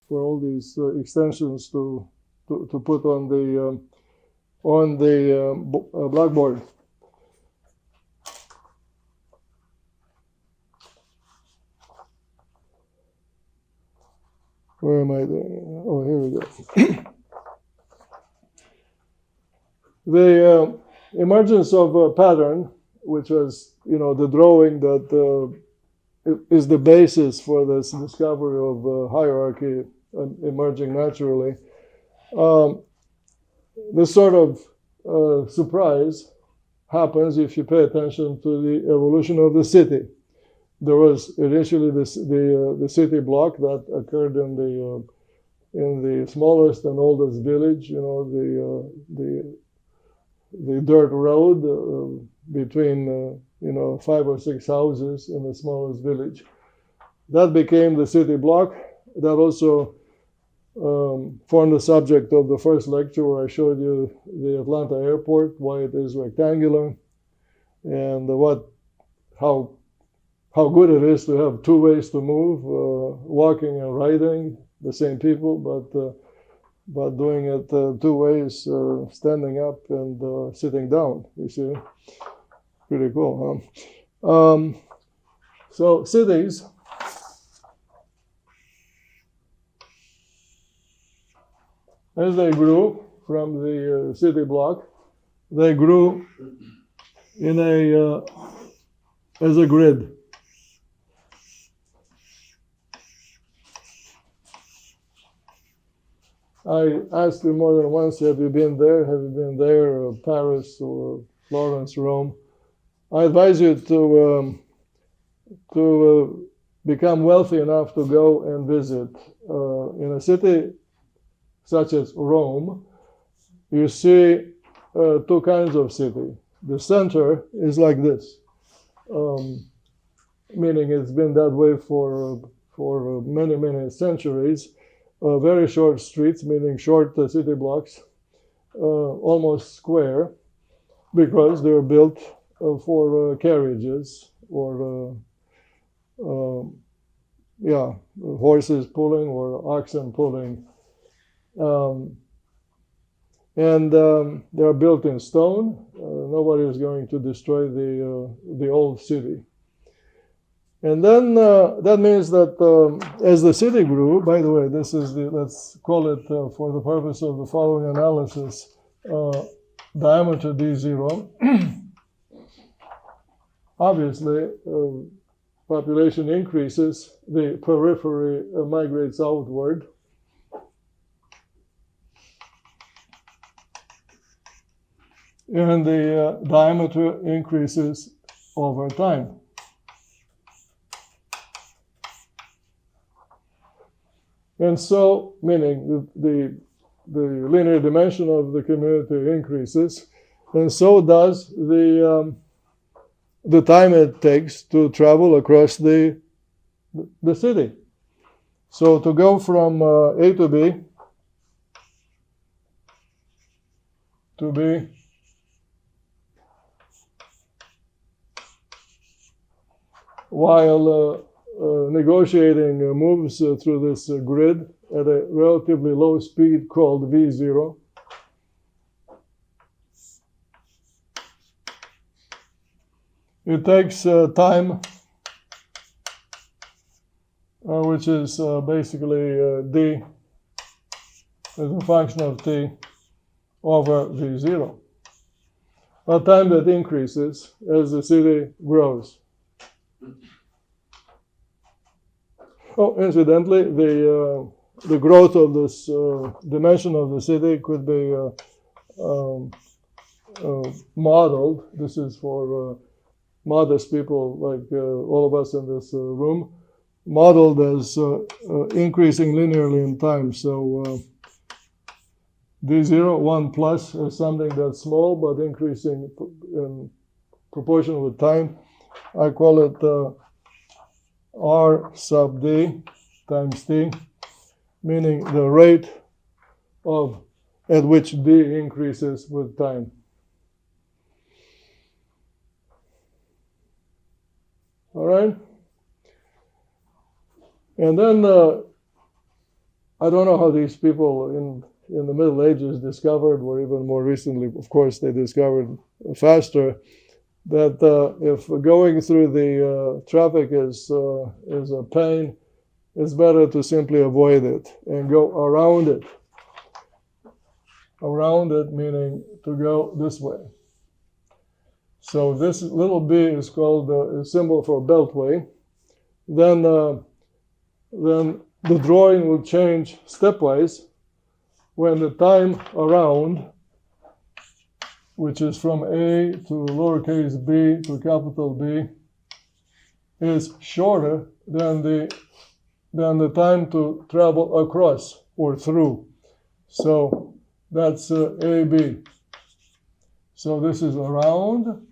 for all these extensions to put on the blackboard. Where am I there? Oh, here we go. The emergence of a pattern, which was, the drawing that is the basis for this discovery of hierarchy emerging naturally. This sort of surprise happens if you pay attention to the evolution of the city. There was initially the city block that occurred in the smallest and oldest village. The dirt road between 5 or 6 houses in the smallest village. That became the city block. That also formed the subject of the first lecture where I showed you the Atlanta airport, why it is rectangular, and how good it is to have two ways to move, walking and riding, the same people, but doing it two ways, standing up and sitting down, you see. Pretty cool, huh? So cities, as they grew from the city block, they grew in as a grid. I asked you more than once, have you been there? Have you been there, Paris or Florence, Rome? I advise you to become wealthy enough to go and visit. In a city such as Rome, you see two kinds of city. The center is like this, meaning it's been that way for many, many centuries. Very short streets, meaning short city blocks, almost square, because they were built for carriages or horses pulling or oxen pulling. And they are built in stone. Nobody is going to destroy the old city. And then that means that as the city grew, by the way, this is let's call it for the purpose of the following analysis, diameter d0. Obviously, population increases, the periphery migrates outward. And the diameter increases over time. And so, meaning the linear dimension of the community increases, and so does the time it takes to travel across the city. So to go from A to B, while negotiating moves through this grid at a relatively low speed called V0. It takes time, which is basically d as a function of t over V0. A time that increases as the city grows. Oh, incidentally, the growth of this dimension of the city could be modeled. This is for modest people like all of us in this room, modeled as increasing linearly in time. So d0, 1 plus, is something that's small but increasing in proportion with time. I call it R sub d times t, meaning the rate at which d increases with time. All right? And then I don't know how these people in the Middle Ages discovered, or even more recently, of course, they discovered faster, that if going through the traffic is a pain, it's better to simply avoid it and go around it. Around it meaning to go this way. So this little b is called a symbol for Beltway. Then the drawing will change stepwise when the time around, which is from A to lowercase b to capital B, is shorter than the time to travel across or through. So that's AB. So this is around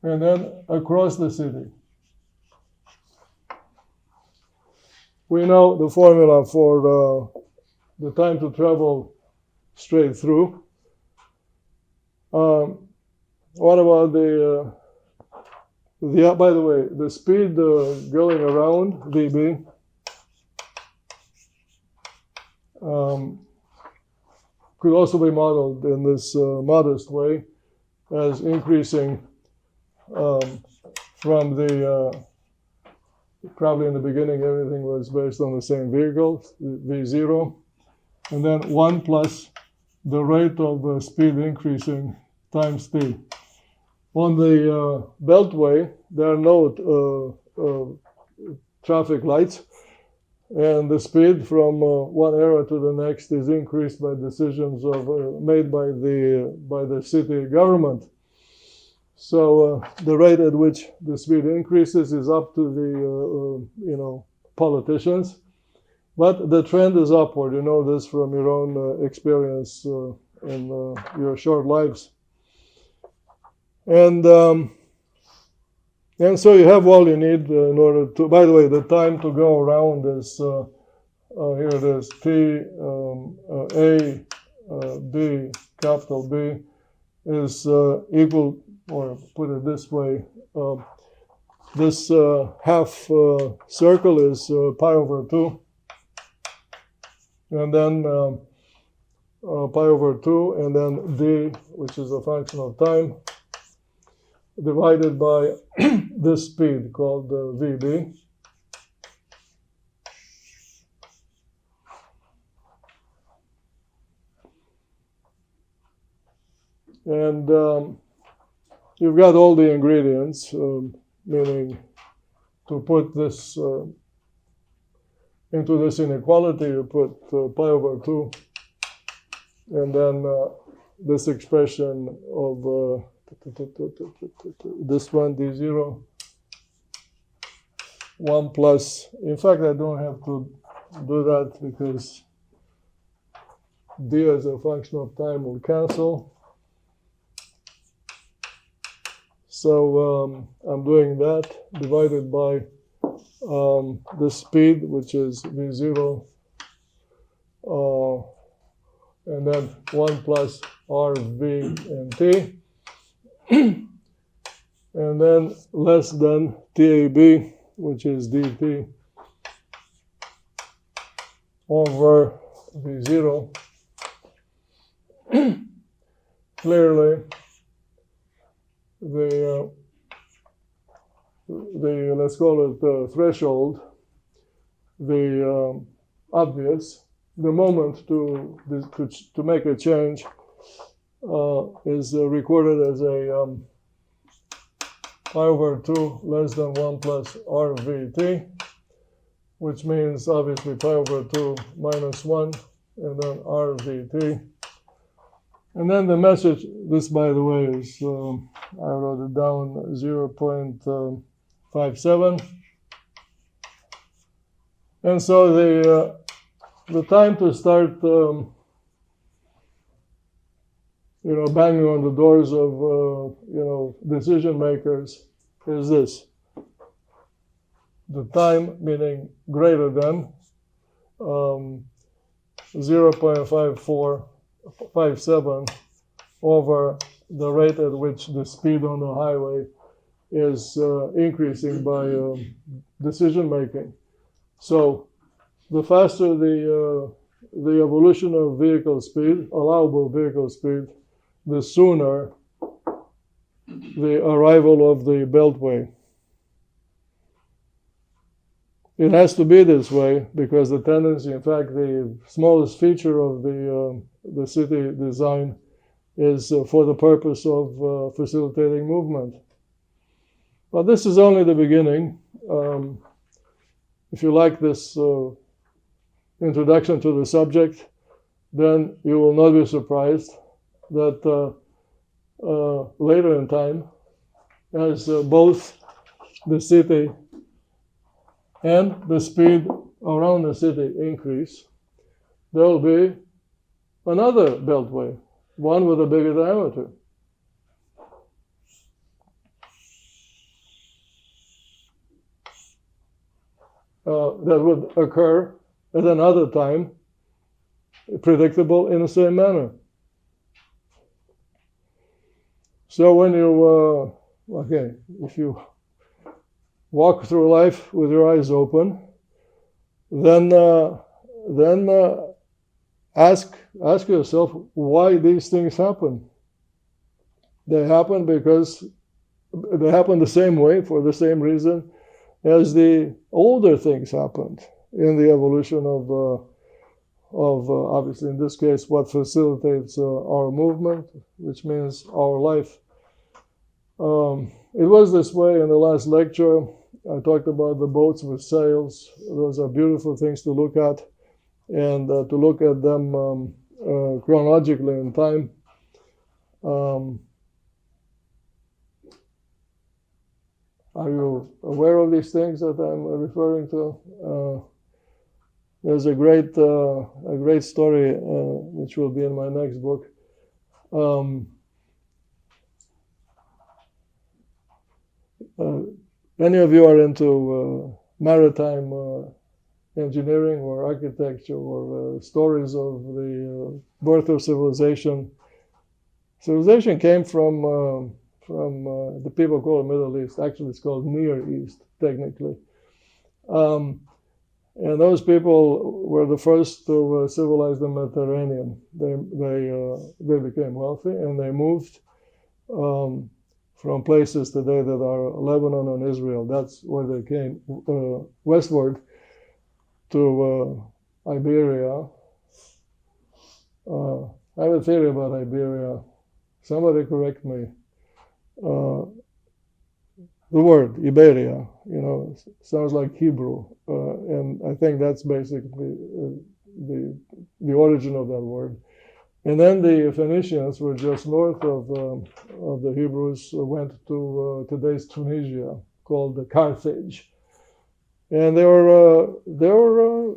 and then across the city. We know the formula for the time to travel straight through. What about by the way, the speed going around VB could also be modeled in this modest way as increasing from the, probably in the beginning everything was based on the same vehicle, V0, and then 1 plus the rate of speed increasing times t. On the Beltway, there are no traffic lights, and the speed from one area to the next is increased by decisions made by the city government. So the rate at which the speed increases is up to the politicians, but the trend is upward. You know this from your own experience in your short lives. And so you have all you need in order to, by the way, the time to go around is, here it is, T, A, B, capital B, is equal, or put it this way, this half circle is pi over 2, and then pi over 2, and then D, which is a function of time, divided by this speed called VB. And you've got all the ingredients, meaning to put this into this inequality, you put pi over 2, and then this expression of this one, D0, 1 plus, in fact, I don't have to do that because D as a function of time will cancel. So I'm doing that divided by the speed, which is V0, and then 1 plus RV and T. And then less than TAB, which is DT, over V0. Clearly, the let's call it the threshold, the obvious, the moment to make a change is recorded as a pi over 2 less than 1 plus RVT, which means obviously pi over 2 minus 1, and then RVT. And then the message, this by the way is, I wrote it down, 0.57. And so the time to start banging on the doors of, decision makers is this. The time, meaning greater than 0.5457 over the rate at which the speed on the highway is increasing by decision making. So the faster the evolution of vehicle speed, allowable vehicle speed, the sooner the arrival of the Beltway. It has to be this way because the tendency, in fact, the smallest feature of the city design is for the purpose of facilitating movement. But this is only the beginning. If you like this introduction to the subject, then you will not be surprised that later in time, as both the city and the speed around the city increase, there will be another beltway, one with a bigger diameter. That would occur at another time, predictable in the same manner. So when you, if you walk through life with your eyes open, then ask yourself why these things happen. They happen because they happen the same way, for the same reason as the older things happened in the evolution of obviously in this case what facilitates our movement, which means our life. It was this way in the last lecture. I talked about the boats with sails. Those are beautiful things to look at, and to look at them chronologically in time. Are you aware of these things that I'm referring to? There's a great story which will be in my next book. Any of you are into maritime engineering or architecture or stories of the birth of civilization? Civilization came from the people call it Middle East. Actually, it's called Near East, technically. And those people were the first to civilize the Mediterranean. They became wealthy, and they moved from places today that are Lebanon and Israel. That's where they came, westward to Iberia. I have a theory about Iberia. Somebody correct me. The word Iberia, sounds like Hebrew, and I think that's basically the origin of that word. And then the Phoenicians were just north of the Hebrews, went to today's Tunisia, called Carthage, and they were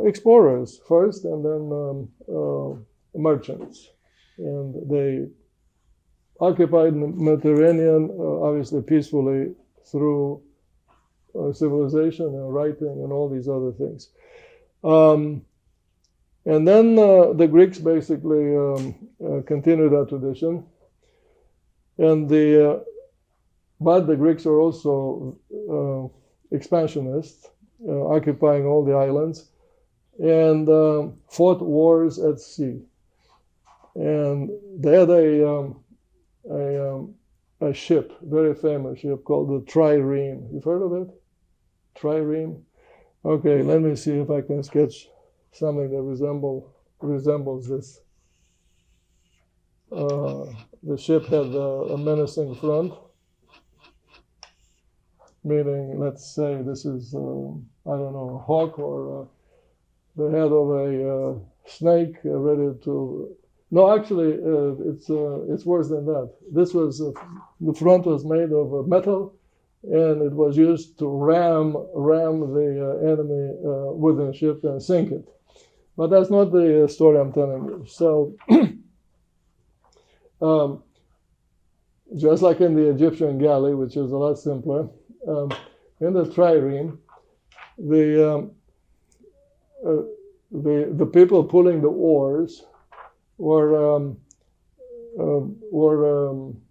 explorers first, and then merchants, and they occupied the Mediterranean, obviously peacefully, through civilization and writing and all these other things. And then the Greeks basically continued that tradition. And but the Greeks are also expansionists, occupying all the islands, and fought wars at sea. And they had a ship, very famous ship called the Trireme. You've heard of it? Trireme? Okay, let me see if I can sketch something that resembles this. The ship had a menacing front, meaning, let's say this is, a hawk or the head of a snake ready to... No, actually, it's worse than that. This was, the front was made of metal, and it was used to ram the enemy within the ship and sink it. But that's not the story I'm telling you. So, just like in the Egyptian galley, which is a lot simpler, in the trireme, the people pulling the oars were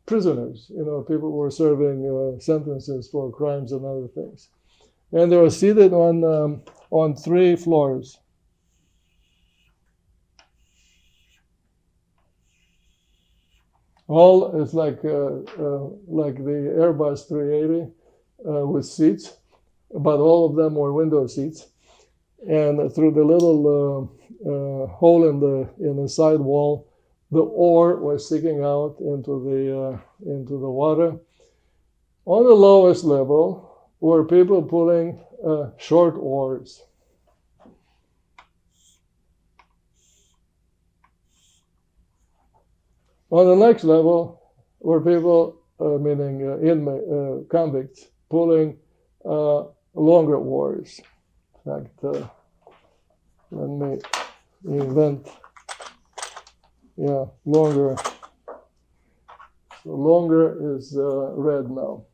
prisoners. People were serving sentences for crimes and other things, and they were seated on on 3 floors. All is like the Airbus 380 with seats, but all of them were window seats. And through the little hole in the side wall, the oar was sticking out into the water. On the lowest level were people pulling short oars. On the next level were people, meaning inmate convicts, pulling longer oars. In fact, let me invent, longer. So longer is red now.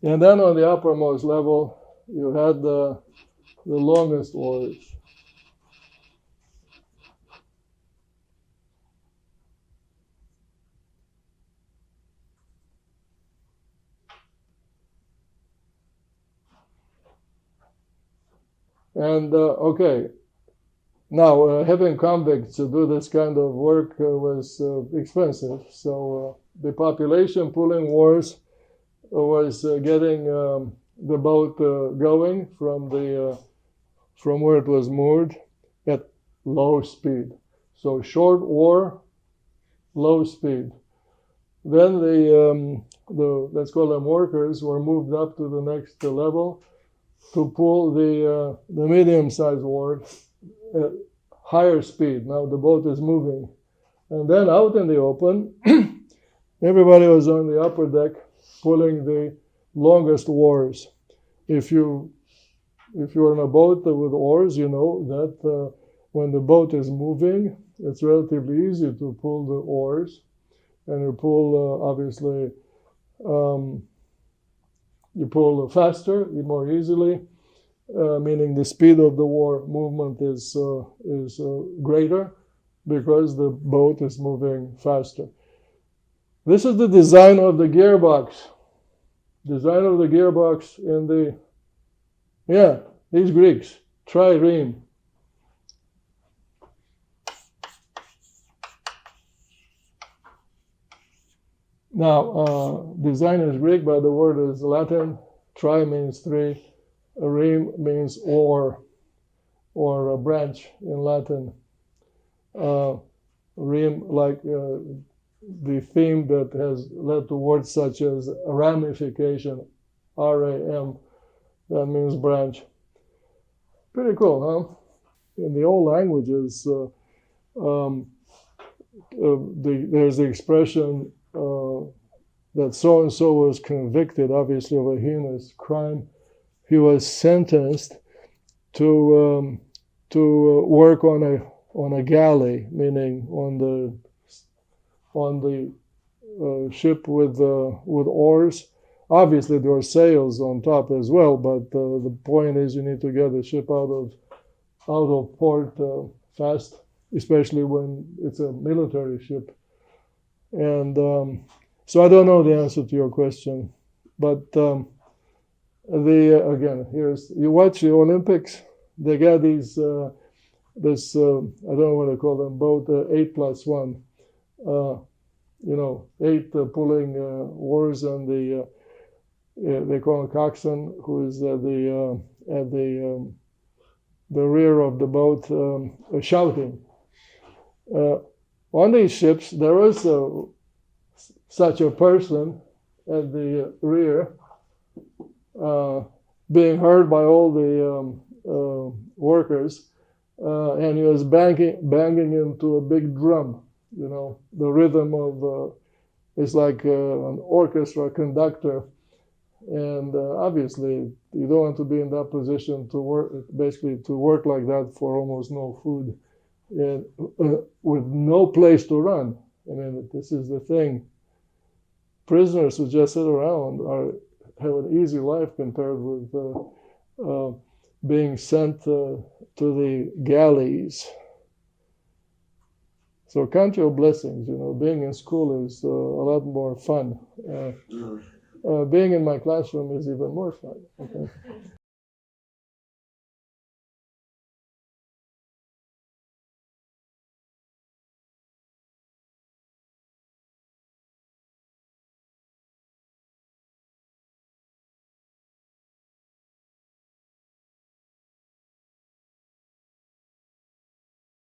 And then on the uppermost level, you had the longest oars. And okay, now having convicts to do this kind of work was expensive. So the population pulling oars was getting the boat going from where it was moored at low speed. So short oar, low speed. Then the let's call them workers were moved up to the next level to pull the medium-sized oar at higher speed. Now the boat is moving, and then out in the open, everybody was on the upper deck pulling the longest oars. If you're in a boat with oars, you know that when the boat is moving, it's relatively easy to pull the oars, and you pull obviously you pull faster, more easily, meaning the speed of the oar movement is greater because the boat is moving faster. This is the design of the gearbox. Design of the gearbox in these Greeks, trireme. Now, design is Greek, but the word is Latin. Tri means 3. Reme means oar, or a branch in Latin. Reme, like the theme that has led to words such as ramification, R-A-M, that means branch. Pretty cool, huh? In the old languages, there's the expression that so-and-so was convicted, obviously, of a heinous crime. He was sentenced to work on a galley, meaning on the ship with oars. Obviously, there are sails on top as well, but the point is you need to get the ship out of port fast, especially when it's a military ship. And so I don't know the answer to your question, but again, you watch the Olympics. They got these this I don't know what I call them, boat 8+1. 8 pulling oars, and they call him coxswain, who is at the rear of the boat shouting. On these ships, there was such a person at the rear, being heard by all the workers, and he was banging into a big drum. The rhythm of it's like an orchestra conductor, and obviously you don't want to be in that position to work like that for almost no food, and with no place to run. I mean, this is the thing. Prisoners who just sit around have an easy life compared with being sent to the galleys. So count your blessings. Being in school is a lot more fun. Being in my classroom is even more fun. Okay?